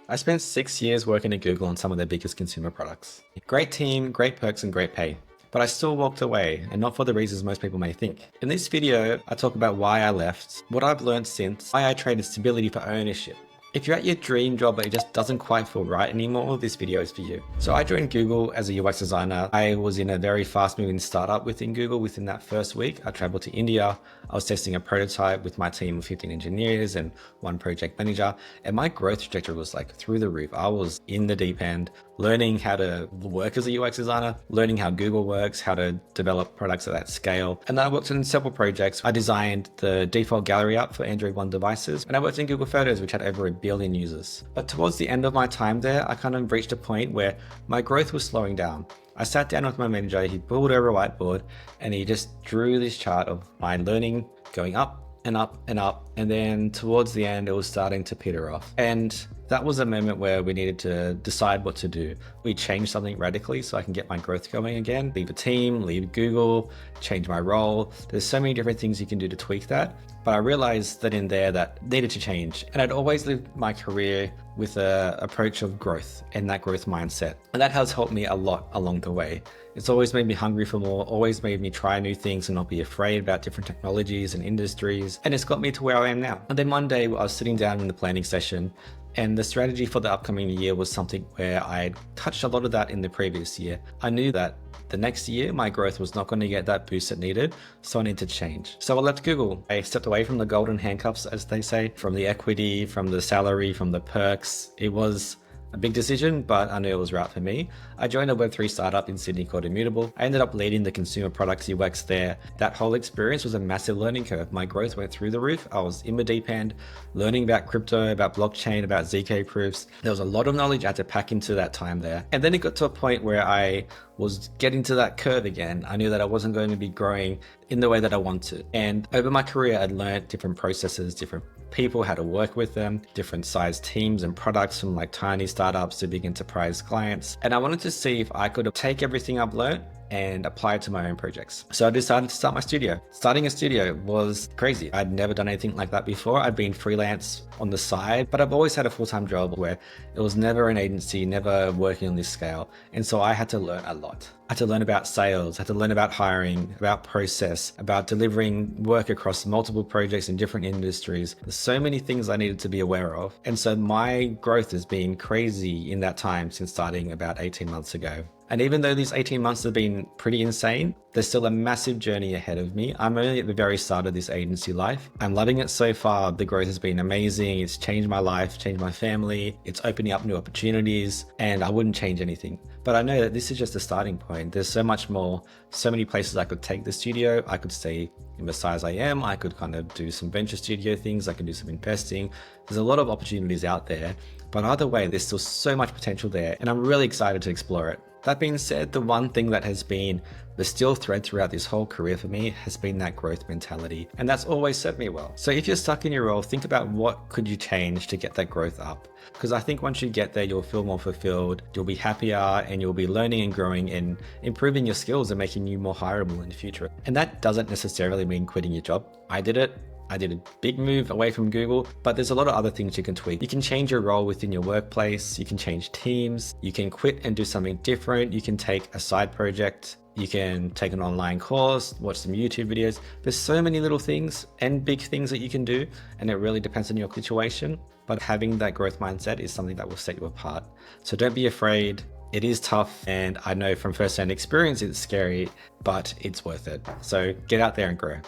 I spent 6 years working at Google on some of their biggest consumer products. Great team, great perks, and great pay. But I still walked away, and not for the reasons most people may think. In this video, I talk about why I left, what I've learned since, why I traded stability for ownership. If you're at your dream job but it just doesn't quite feel right anymore, this video is for you. So I joined Google as a UX designer. I was in a very fast moving startup within Google. Within that first week, I traveled to India. I was testing a prototype with my team of 15 engineers and one project manager. And my growth trajectory was like through the roof. I was in the deep end, learning how to work as a UX designer, learning how Google works, how to develop products at that scale. And I worked in several projects. I designed the default gallery app for Android One devices, and I worked in Google Photos, which had over 1 billion users. But towards the end of my time there, I kind of reached a point where my growth was slowing down. I sat down with my manager, he pulled over a whiteboard, and he just drew this chart of my learning going up and up and up. And then towards the end, it was starting to peter off. And that was a moment where we needed to decide what to do. We changed something radically so I can get my growth going again, leave a team, leave Google, change my role. There's so many different things you can do to tweak that. But I realized that in there that needed to change. And I'd always lived my career with an approach of growth and that growth mindset. And that has helped me a lot along the way. It's always made me hungry for more, always made me try new things and not be afraid about different technologies and industries. And it's got me to where I am now. And then one day I was sitting down in the planning session, and the strategy for the upcoming year was something where I had touched a lot of that in the previous year. I knew that the next year, my growth was not going to get that boost it needed, so I needed to change. So I left Google. I stepped away from the golden handcuffs, as they say, from the equity, from the salary, from the perks. It was a big decision, but I knew it was right for me. I joined a Web3 startup in Sydney called Immutable. I ended up leading the consumer products UX there. That whole experience was a massive learning curve. My growth went through the roof. I was in the deep end, learning about crypto, about blockchain, about ZK proofs. There was a lot of knowledge I had to pack into that time there. And then it got to a point where I was getting to that curve again. I knew that I wasn't going to be growing in the way that I wanted. And over my career, I'd learned different processes, different people, how to work with them, different size teams and products, from like tiny startups to big enterprise clients. And I wanted to see if I could take everything I've learned and apply it to my own projects. So I decided to start my studio. Starting a studio was crazy. I'd never done anything like that before. I'd been freelance on the side, but I've always had a full-time job where it was never an agency, never working on this scale. And so I had to learn a lot. I had to learn about sales, I had to learn about hiring, about process, about delivering work across multiple projects in different industries. There's so many things I needed to be aware of. And so my growth has been crazy in that time since starting about 18 months ago. And even though these 18 months have been pretty insane, there's still a massive journey ahead of me. I'm only at the very start of this agency life. I'm loving it so far. The growth has been amazing. It's changed my life, changed my family. It's opening up new opportunities, and I wouldn't change anything. But I know that this is just a starting point. There's so much more, so many places I could take the studio. I could stay in the size I am. I could kind of do some venture studio things. I can do some investing. There's a lot of opportunities out there, but either way, there's still so much potential there, and I'm really excited to explore it. That being said, the one thing that has been the still thread throughout this whole career for me has been that growth mentality, and that's always served me well. So if you're stuck in your role, think about what could you change to get that growth up, because I think once you get there, you'll feel more fulfilled, you'll be happier, and you'll be learning and growing and improving your skills and making you more hireable in the future. And that doesn't necessarily mean quitting your job. I did it. I did a big move away from Google, but there's a lot of other things you can tweak. You can change your role within your workplace. You can change teams. You can quit and do something different. You can take a side project. You can take an online course, watch some YouTube videos. There's so many little things and big things that you can do, and it really depends on your situation. But having that growth mindset is something that will set you apart. So don't be afraid. It is tough, and I know from firsthand experience it's scary, but it's worth it. So get out there and grow.